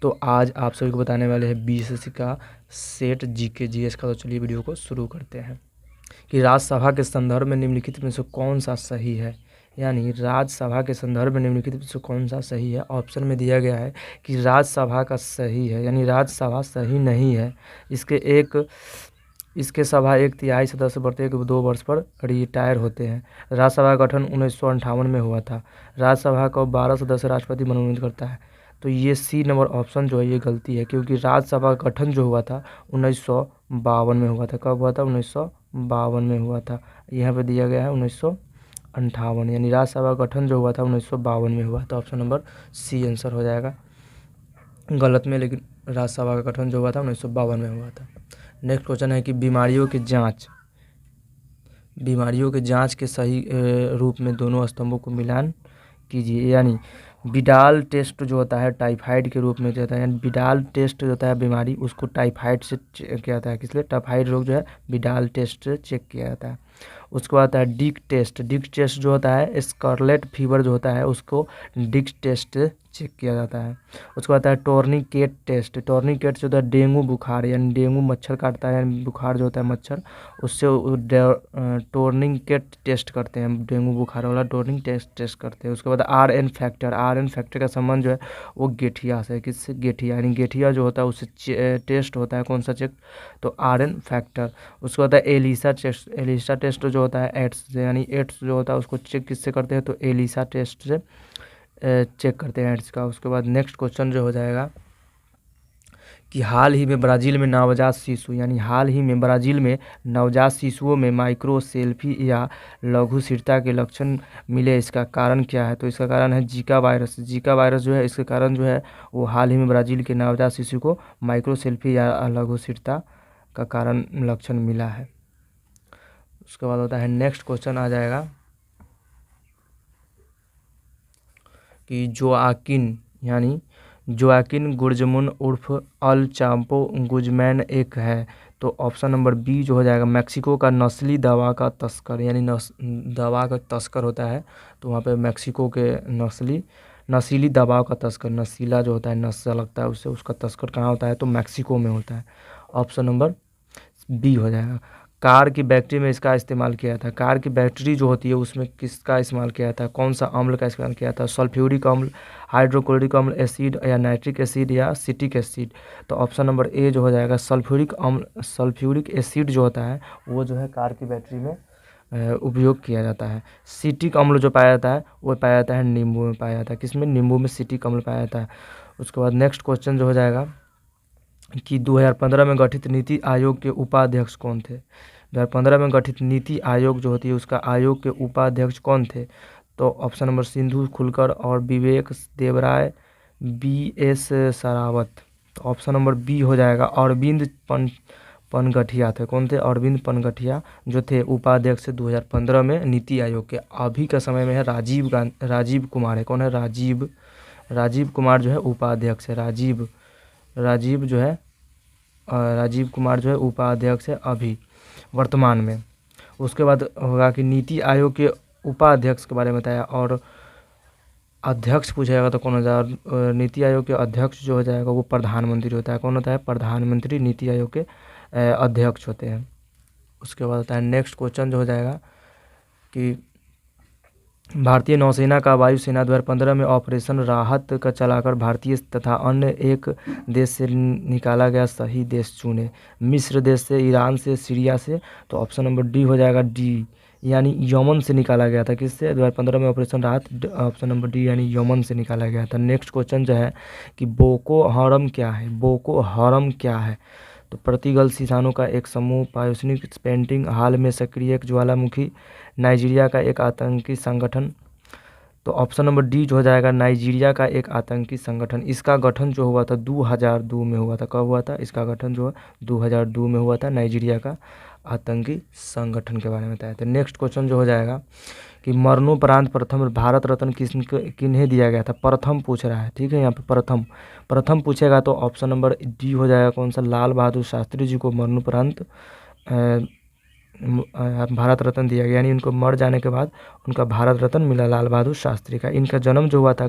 तो आज आप सभी को बताने वाले हैं बीएसएससी का सेट जीके जीएस का। तो चलिए वीडियो को शुरू करते हैं कि राज्यसभा के संदर्भ में निम्नलिखित में से कौन सा सही है। यानी राज्यसभा के संदर्भ में निम्नलिखित में से कौन सा सही है। ऑप्शन में दिया गया है कि राज्यसभा का सही है, यानी राज्यसभा सही नहीं है। इसके सभा 1/3 सदस्य प्रत्येक 2 वर्ष पर रिटायर होते हैं। राज्यसभा का गठन 1958 में हुआ था। राज्यसभा को 12 सदस्य राष्ट्रपति मनोनीत करता है। तो ये सी नंबर ऑप्शन जो है ये गलती है, क्योंकि राज्यसभा का गठन जो हुआ था 1952 में हुआ था। कब हुआ था? 1952 में हुआ था। यहाँ पे दिया गया है 1958, यानी राज्यसभा का गठन जो हुआ था 1952 में हुआ। तो ऑप्शन नंबर सी आंसर हो जाएगा। गलत में, लेकिन राज्यसभा का गठन जो हुआ था 1952 में हुआ था। नेक्स्ट क्वेश्चन है कि बीमारियों के जांच के सही रूप में दोनों स्तंभों को मिलान कीजिए। यानी विडाल टेस्ट जो होता है टाइफाइड के रूप में जो होता है, यानी विडाल टेस्ट जो होता है बीमारी, उसको टाइफाइड से चेक किया जाता है। किसलिए? टाइफाइड रोग जो है विडाल टेस्ट से चेक किया जाता है। उसके बाद आता है डिक टेस्ट जो होता है स्कारलेट फीवर जो होता है उसको डिक टेस्ट चेक किया जाता है। उसके बाद आता है टोर्निकेट जो होता है डेंगू बुखार, यानी डेंगू मच्छर काटता है, यानी बुखार जो होता है मच्छर, उससे टोर्निकेट टेस्ट करते हैं। डेंगू बुखार वाला टोर्निक टेस्ट करते हैं। उसके बाद आर एन फैक्टर का संबंध जो है वो गेठिया से। किससे? गेठिया, यानी गेठिया जो होता है उससे टेस्ट होता है। कौन सा चेक? तो आर एन फैक्टर। उसके बाद है एलिसा टेस्ट जो होता है एड्स से, यानी एड्स जो होता है उसको चेक किससे करते हैं? तो एलिसा टेस्ट से चेक करते हैं एड्स का। उसके बाद नेक्स्ट क्वेश्चन जो हो जाएगा कि हाल ही में ब्राज़ील में नवजात शिशुओं में माइक्रोसेल्फी या लघुशिरता के लक्षण मिले। इसका कारण क्या है? तो इसका कारण है जीका वायरस जो है, इसके कारण जो है वो हाल ही में ब्राज़ील के नवजात शिशु को माइक्रोसेल्फी या लघुशिरता का कारण लक्षण मिला है। उसके बाद होता है नेक्स्ट क्वेश्चन आ जाएगा कि जोआकिन गुर्जमुन उर्फ अल चाम्पो गुजमैन एक है। तो ऑप्शन नंबर बी जो हो जाएगा मैक्सिको का नस्ली दवा का तस्कर, यानी दवा का तस्कर होता है। तो वहाँ पे मैक्सिको के नशीली दवाओं का तस्कर, नशीला जो होता है नशा लगता है उससे, उसका तस्कर कहाँ होता है? तो मैक्सिको में होता है। ऑप्शन नंबर बी हो जाएगा। कार की बैटरी में इसका इस्तेमाल किया था। कार की बैटरी जो होती है उसमें किसका इस्तेमाल किया था? कौन सा अम्ल का इस्तेमाल किया था? सल्फ्यूरिक अम्ल, हाइड्रोक्लोरिक अम्ल एसिड, या नाइट्रिक एसिड, या सिट्रिक एसिड। तो ऑप्शन नंबर ए जो हो जाएगा सल्फ्यूरिक एसिड जो होता है वो जो है कार की बैटरी में उपयोग किया जाता है। सिट्रिक अम्ल जो पाया जाता है वो पाया जाता है नींबू में पाया जाता है। किसमें? नींबू में सिट्रिक अम्ल पाया जाता है। उसके बाद नेक्स्ट क्वेश्चन जो हो जाएगा कि 2015 में गठित नीति आयोग के उपाध्यक्ष कौन थे? 2015 में गठित नीति आयोग जो होती है उसका आयोग के उपाध्यक्ष कौन थे? तो ऑप्शन नंबर सिंधु खुलकर और विवेक देवराय, BS सरावत। तो ऑप्शन नंबर बी हो जाएगा अरविंद पनगठिया थे। कौन थे? अरविंद पनगठिया जो थे उपाध्यक्ष 2015 में नीति आयोग के। अभी का समय में है राजीव कुमार है। कौन है? राजीव कुमार जो है उपाध्यक्ष है। राजीव कुमार जो है उपाध्यक्ष है अभी वर्तमान में। उसके बाद होगा कि नीति आयोग के उपाध्यक्ष के बारे में बताया, और अध्यक्ष पूछेगा तो कौन हो जाएगा? नीति आयोग के अध्यक्ष जो हो जाएगा वो प्रधानमंत्री होता है। कौन होता है? प्रधानमंत्री नीति आयोग के अध्यक्ष होते हैं। उसके बाद होता है नेक्स्ट क्वेश्चन जो हो जाएगा कि भारतीय नौसेना का वायुसेना 2015 में ऑपरेशन राहत का चलाकर भारतीय तथा अन्य एक देश से निकाला गया सही देश चुने। मिस्र देश से, ईरान से, सीरिया से। तो ऑप्शन नंबर डी हो जाएगा डी, यानी यमन से निकाला गया था। किससे? 2015 में ऑपरेशन राहत, ऑप्शन नंबर डी यानी यमन से निकाला गया था। नेक्स्ट क्वेश्चन जो है कि बोको हरम क्या है? तो प्रतिगल सिसानों का एक समूह, पायोनिक पेंटिंग, हाल में सक्रिय एक ज्वालामुखी, नाइजीरिया का एक आतंकी संगठन। तो ऑप्शन नंबर डी जो हो जाएगा नाइजीरिया का एक आतंकी संगठन। इसका गठन जो हुआ था 2002 में हुआ था। कब हुआ था? इसका गठन जो है 2002 में हुआ था। नाइजीरिया का आतंकी संगठन के बारे में बताया था। नेक्स्ट क्वेश्चन जो हो जाएगा कि मरणोपरांत प्रथम भारत रत्न किन्हें दिया गया था? प्रथम पूछ रहा है, ठीक है। यहाँ पे प्रथम पूछेगा तो ऑप्शन नंबर डी हो जाएगा। कौन सा? लाल बहादुर शास्त्री जी को मरणोपरांत भारत रत्न दिया गया, यानी उनको मर जाने के बाद उनका भारत रत्न मिला लाल बहादुर शास्त्री का। इनका जन्म जो हुआ था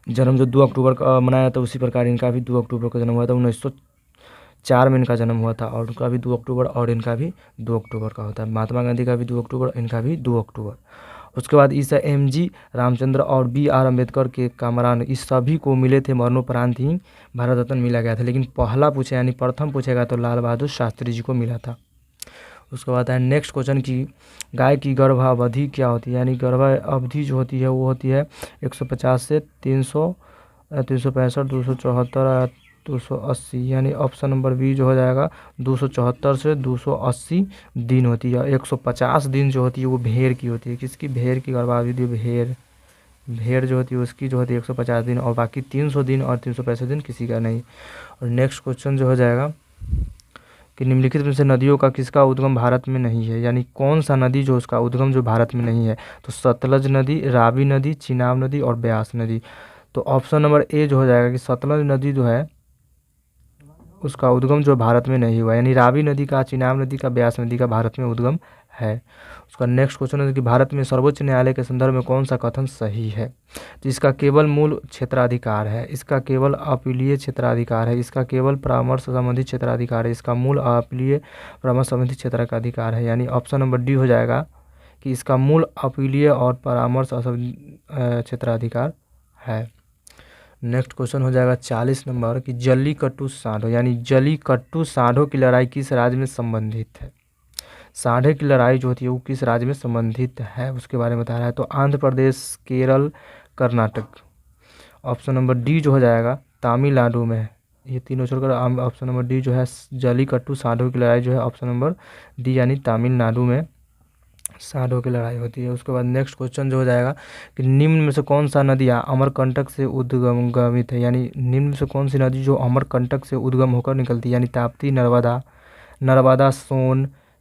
जन्म जो 2 अक्टूबर का मनाया था, उसी प्रकार इनका भी 2 अक्टूबर का जन्म हुआ था। 1904 में इनका जन्म हुआ था और उनका भी 2 अक्टूबर और इनका भी 2 अक्टूबर का होता है। महात्मा गांधी का भी 2 अक्टूबर, इनका भी 2 अक्टूबर। उसके बाद ईसा एम.जी. रामचंद्र और बी.आर. अम्बेडकर के कामरान, इस सभी को मिले थे मरणोपरांत ही भारत रत्न मिला गया था। लेकिन पहला पूछे यानी प्रथम पूछेगा तो लाल बहादुर शास्त्री जी को मिला था। उसके बाद है नेक्स्ट क्वेश्चन की गाय की गर्भावधि क्या होती है, यानी गर्भावधि जो होती है वो होती है 150 से 300, 365, 274, 280, यानी ऑप्शन नंबर बी जो हो जाएगा 274 से 280 दिन होती है। 150 दिन जो होती है वो भेड़ की होती है। किसकी? भेड़ की गर्भावधि। भेड़ जो होती है उसकी जो होती है 150 दिन, और बाकी 300 दिन और 365 दिन किसी का नहीं। और नेक्स्ट क्वेश्चन जो हो जाएगा कि निम्नलिखित में से नदियों का किसका उद्गम भारत में नहीं है, यानी कौन सा नदी जो उसका उद्गम जो भारत में नहीं है। तो सतलज नदी, रावी नदी, चिनाब नदी और ब्यास नदी। तो ऑप्शन नंबर ए जो हो जाएगा कि सतलज नदी जो है उसका उद्गम जो भारत में नहीं हुआ, यानी रावी नदी का, चिनाब नदी का, ब्यास नदी का भारत में उद्गम है। उसका नेक्स्ट क्वेश्चन है कि भारत में सर्वोच्च न्यायालय के संदर्भ में कौन सा कथन सही है। तो इसका केवल मूल क्षेत्राधिकार है, इसका केवल अपीलीय क्षेत्राधिकार है, इसका केवल परामर्श संबंधी क्षेत्राधिकार है, इसका मूल अपीलीय परामर्श संबंधी क्षेत्राधिकार है। यानी ऑप्शन नंबर डी हो जाएगा कि इसका मूल अपीलीय और परामर्श क्षेत्राधिकार है। नेक्स्ट क्वेश्चन हो जाएगा 40 नंबर कि जल्लीकट्टू सांढो, यानी जल्लीकट्टू सांढो की लड़ाई किस राज्य में संबंधित है। सांढे की लड़ाई जो होती है वो किस राज्य में संबंधित है उसके बारे में बता रहा है। तो Andhra Pradesh, Kerala, Karnataka. Option number D जो हो जाएगा तमिलनाडु में। ये तीनों छोड़कर ऑप्शन नंबर डी जो है जल्लीकट्टू सांढो की लड़ाई जो है ऑप्शन नंबर डी यानी तमिलनाडु में सांढो की लड़ाई होती है। उसके बाद नेक्स्ट क्वेश्चन जो हो जाएगा कि निम्न में से कौन सा नदियाँ अमरकंटक से उद्गमित है, यानी निम्न में से कौन सी नदी जो अमरकंटक से उद्गम होकर निकलती है, यानी Tapti, Narmada,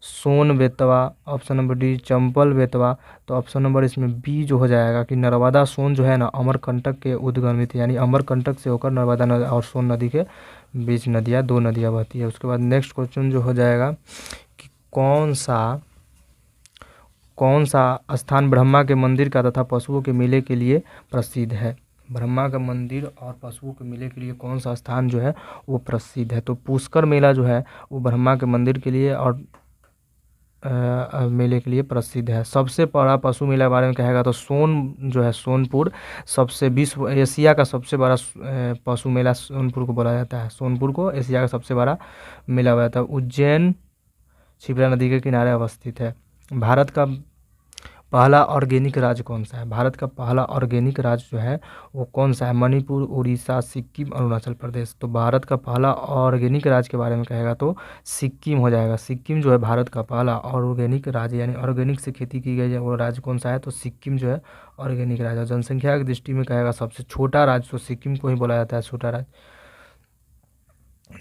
Son Betwa. Option number D Chambal Betwa. तो ऑप्शन नंबर इसमें बी जो हो जाएगा कि नर्मदा सोन जो है ना अमरकंटक के उद्गमित है, यानी अमरकंटक से होकर नर्मदा नदी और सोन नदी के बीच नदियाँ, 2 नदियाँ बहती है। उसके बाद नेक्स्ट क्वेश्चन जो हो जाएगा कि कौन सा स्थान ब्रह्मा के मंदिर का तथा पशुओं के मेले के लिए प्रसिद्ध है। ब्रह्मा का मंदिर और पशुओं के मेले के लिए कौन सा स्थान जो है वो प्रसिद्ध है। तो पुष्कर मेला जो है वो ब्रह्मा के मंदिर के लिए और मेले के लिए प्रसिद्ध है। सबसे बड़ा पशु मेला के बारे में कहेगा तो जो है सोनपुर, सबसे विश्व एशिया का सबसे बड़ा पशु मेला सोनपुर को बोला जाता है। सोनपुर को एशिया का सबसे बड़ा मेला बोला जाता है। उज्जैन क्षिप्रा नदी के किनारे अवस्थित है। भारत का पहला ऑर्गेनिक राज्य कौन सा है। भारत का पहला ऑर्गेनिक राज्य जो है वो कौन सा है। मणिपुर, उड़ीसा, सिक्किम, अरुणाचल प्रदेश। तो भारत का पहला ऑर्गेनिक राज्य के बारे में कहेगा तो सिक्किम हो जाएगा। सिक्किम जो है भारत का पहला ऑर्गेनिक राज्य, यानी ऑर्गेनिक से खेती की गई है वो राज्य कौन सा है। तो सिक्किम जो है ऑर्गेनिक राज्य। जनसंख्या की दृष्टि में कहेगा सबसे छोटा राज्य तो सिक्किम को ही बोला जाता है छोटा राज्य।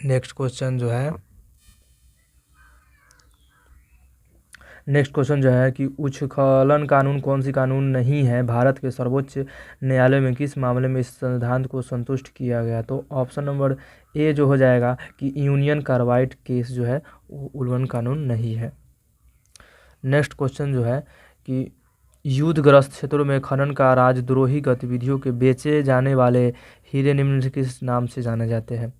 नेक्स्ट क्वेश्चन जो है कि उच्छखलन कानून कौन सी कानून नहीं है। भारत के सर्वोच्च न्यायालय में किस मामले में इस सिद्धांत को संतुष्ट किया गया। तो ऑप्शन नंबर ए जो हो जाएगा कि यूनियन कार्बाइड केस जो है वो उल्लंघन कानून नहीं है। नेक्स्ट क्वेश्चन जो है कि युद्धग्रस्त क्षेत्रों में खनन का राजद्रोही गतिविधियों के बेचे जाने वाले हीरे निम्न से किस नाम से जाने जाते हैं।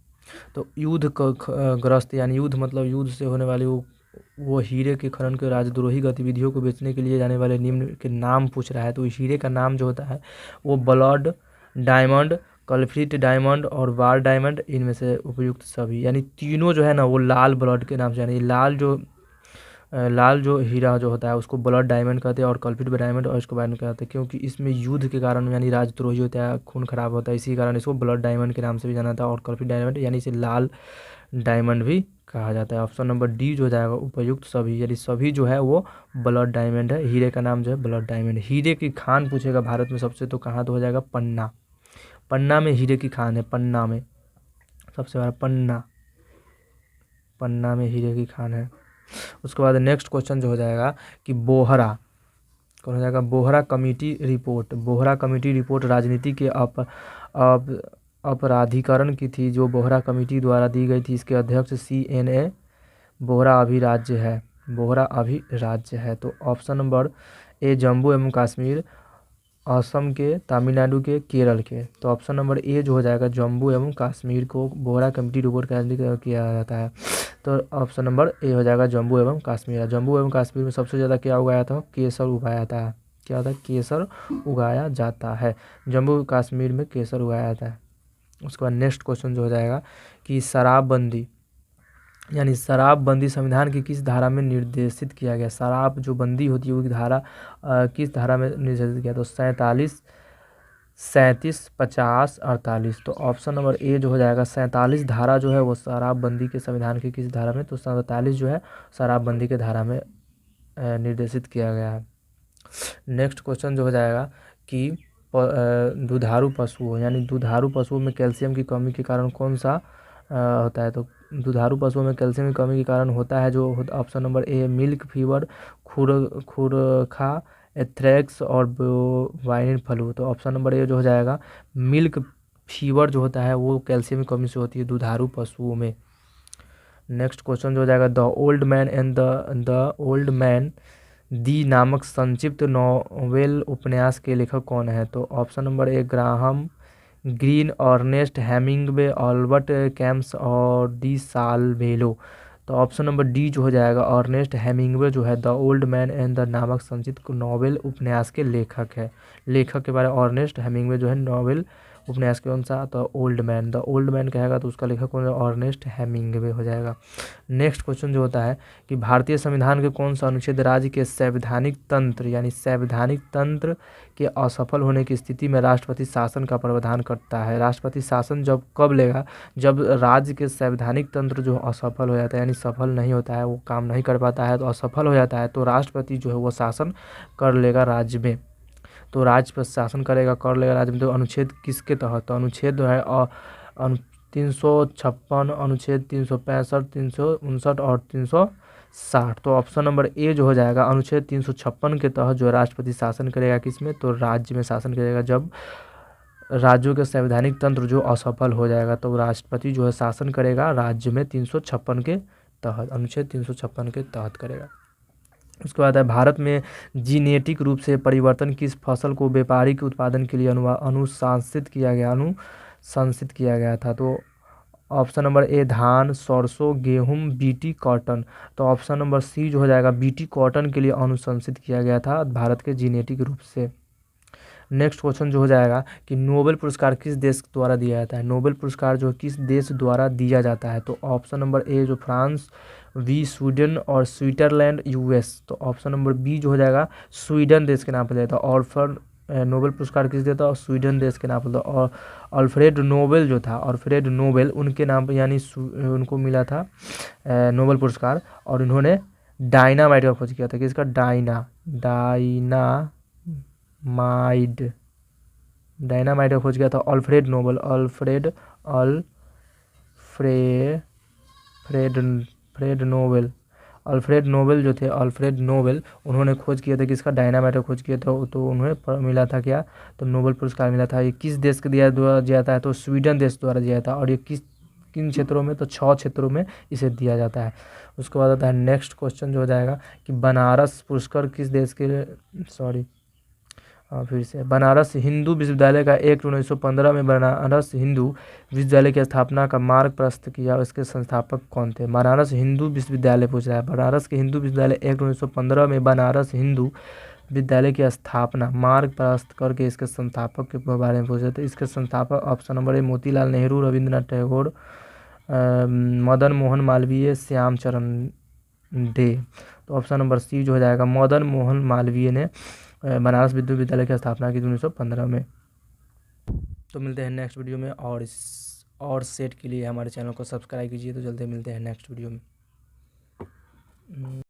तो युद्ध ग्रस्त यानी युद्ध मतलब युद्ध से होने वाली वो हीरे के खनन के राजद्रोही गतिविधियों को बेचने के लिए जाने वाले निम्न के नाम पूछ रहा है। तो इस हीरे का नाम जो होता है वो ब्लड डायमंड, कल्फ्रिट डायमंड और वार डायमंड, इनमें से उपयुक्त सभी, यानी तीनों जो है ना वो लाल ब्लड के नाम से, यानी लाल जो हीरा जो होता है उसको ब्लड डायमंड कहते हैं और कल्पिट डायमंड और इसको कहते हैं क्योंकि इसमें युद्ध के कारण यानी राजद्रोही होता है, खून खराब होता है, इसी कारण इसको ब्लड डायमंड के नाम से भी जाना था और कल्पिट डायमंड यानी इसे लाल डायमंड भी कहा जाता है। ऑप्शन नंबर डी जो हो जाएगा उपयुक्त सभी, यानी सभी जो है वो ब्लड डायमंड है। हीरे का नाम जो है ब्लड डायमंड। हीरे की खान पूछेगा भारत में सबसे तो कहाँ तो हो जाएगा पन्ना में हीरे की खान है। पन्ना में सबसे बड़ा पन्ना में हीरे की खान है। उसके बाद नेक्स्ट क्वेश्चन जो हो जाएगा कि बोहरा कौन हो जाएगा। बोहरा कमेटी रिपोर्ट राजनीति के अपराधीकरण की थी जो बोहरा कमेटी द्वारा दी गई थी। इसके अध्यक्ष CNA बोहरा अभी राज्य है। तो ऑप्शन नंबर ए जम्मू एवं कश्मीर, असम के, तमिलनाडु के, केरल के। तो ऑप्शन नंबर ए जो हो जाएगा जम्मू एवं कश्मीर को बोहरा कमेटी रिपोर्ट किया जाता है। तो ऑप्शन नंबर ए हो जाएगा जम्मू एवं कश्मीर। जम्मू एवं कश्मीर में सबसे ज़्यादा क्या उगाया था? केसर उगाया जाता है। क्या होता है? केसर उगाया जाता है। जम्मू कश्मीर में केसर उगाया जाता है। उसके बाद नेक्स्ट क्वेश्चन जो हो जाएगा कि शराबबंदी यानी शराबबंदी संविधान की किस धारा में निर्देशित किया गया? शराब जो बंदी होती है वो धारा किस धारा में निर्देशित किया? तो 47, 37, 50, 48। तो ऑप्शन नंबर ए जो हो जाएगा 47 धारा जो है वो शराबबंदी के संविधान की किस धारा में? तो 47 जो है शराबबंदी के धारा में निर्देशित किया गया है। नेक्स्ट क्वेश्चन जो हो जाएगा कि दुधारू पशुओं यानी दुधारू पशुओं में कैल्शियम की कमी के कारण कौन सा होता है? तो दुधारू पशुओं में कैल्शियम की कमी के कारण होता है जो option number A milk fever, खुरखा, एथ्रेक्स और वाइन फ्लू। तो ऑप्शन नंबर ए जो हो जाएगा मिल्क फीवर जो होता है वो कैल्शियम की कमी से होती है दुधारू पशुओं में। नेक्स्ट क्वेश्चन जो हो जाएगा the old man and the old man दी नामक संक्षिप्त नॉवेल उपन्यास के लेखक कौन है? तो option number A Graham Greene, Ernest Hemingway, Albert Camus और डी साल्वेलो। तो ऑप्शन नंबर डी जो हो जाएगा अर्नेस्ट हेमिंग्वे जो है the old man and the नामक संक्षिप्त नॉवेल उपन्यास के लेखक है। लेखक के बारे में अर्नेस्ट हेमिंग्वे जो है नॉवेल उपन्यास के कौन सा? तो old man. The old man कहेगा तो उसका लेखक कौन है? अर्नेस्ट हेमिंग्वे हो जाएगा। नेक्स्ट क्वेश्चन जो होता है कि भारतीय संविधान के कौन सा अनुच्छेद राज्य के संवैधानिक तंत्र यानी संवैधानिक तंत्र के असफल होने की स्थिति में राष्ट्रपति शासन का प्रावधान करता है? राष्ट्रपति शासन जब कब लेगा? जब राज्य के संवैधानिक तंत्र जो असफल हो जाता है यानी सफल नहीं होता है, वो काम नहीं कर पाता है, तो असफल हो जाता है, तो राष्ट्रपति जो है वो शासन कर लेगा राज्य में। तो राज्य पर शासन करेगा, कर लेगा राज्य में। तो अनुच्छेद किसके तहत? तो अनुच्छेद जो है 356, अनुच्छेद 365, 359 और 360। तो ऑप्शन नंबर ए जो हो जाएगा अनुच्छेद 356 के तहत जो राष्ट्रपति शासन करेगा किसमें? तो राज्य में शासन करेगा। जब राज्यों के संवैधानिक तंत्र जो असफल हो जाएगा तो राष्ट्रपति जो है शासन करेगा राज्य में 356 के तहत, अनुच्छेद 356 के तहत करेगा। उसके बाद है भारत में जीनेटिक रूप से परिवर्तन किस फसल को व्यापारिक उत्पादन के लिए अनुशंसित किया गया था? तो ऑप्शन नंबर ए धान, सरसों, गेहूं, बीटी, कॉटन। तो ऑप्शन नंबर सी जो हो जाएगा बीटी कॉटन के लिए अनुशंसित किया गया था भारत के जीनेटिक रूप से। नेक्स्ट क्वेश्चन जो हो जाएगा कि नोबेल पुरस्कार किस देश द्वारा दिया जाता है? नोबेल पुरस्कार जो किस देश द्वारा दिया जाता है? तो ऑप्शन नंबर ए जो फ्रांस, बी स्वीडन और स्विट्जरलैंड, यूएस। तो ऑप्शन नंबर बी जो हो जाएगा स्वीडन देश के नाम पर दिया था। और फिर नोबेल पुरस्कार किस देता? और स्वीडन देश के नाम पर। और अल्फ्रेड नोबेल जो था, अल्फ्रेड नोबेल उनके नाम पर यानी उनको मिला था नोबेल पुरस्कार। और इन्होंने डायनामाइट का खोज किया था। किसका? डायनामाइट का खोज किया था अल्फ्रेड नोबेल। अल्फ्रेड नोबेल जो थे, अल्फ्रेड नोबेल उन्होंने खोज किया था किसका? डायनामाइट का खोज किया था। तो उन्हें मिला था क्या? तो नोबेल पुरस्कार मिला था। ये किस देश के द्वारा दिया जाता है? तो स्वीडन देश द्वारा दिया था। और ये किन क्षेत्रों में? तो 6 क्षेत्रों में इसे दिया जाता है। उसके बाद आता है नेक्स्ट क्वेश्चन जो हो जाएगा कि बनारस पुरस्कार किस देश के फिर से बनारस हिंदू विश्वविद्यालय का एक्ट 1915 में बनारस हिंदू विश्वविद्यालय की स्थापना का मार्ग प्रशस्त किया। इसके संस्थापक कौन थे? बनारस हिंदू विश्वविद्यालय पूछ रहा है। बनारस के हिंदू विश्वविद्यालय एक्ट 1915 में बनारस हिंदू विद्यालय की स्थापना मार्ग प्रशस्त करके इसके संस्थापक के बारे में पूछ रहे थे। इसके संस्थापक ऑप्शन नंबर ए मोतीलाल नेहरू, रविंद्रनाथ टैगोर, मदन मोहन मालवीय, श्यामचरण डे। तो ऑप्शन नंबर सी जो हो जाएगा मदन मोहन मालवीय ने बनारस विश्वविद्यालय की स्थापना की 1915 में। तो मिलते हैं नेक्स्ट वीडियो में। और सेट के लिए हमारे चैनल को सब्सक्राइब कीजिए। तो जल्दी मिलते हैं नेक्स्ट वीडियो में।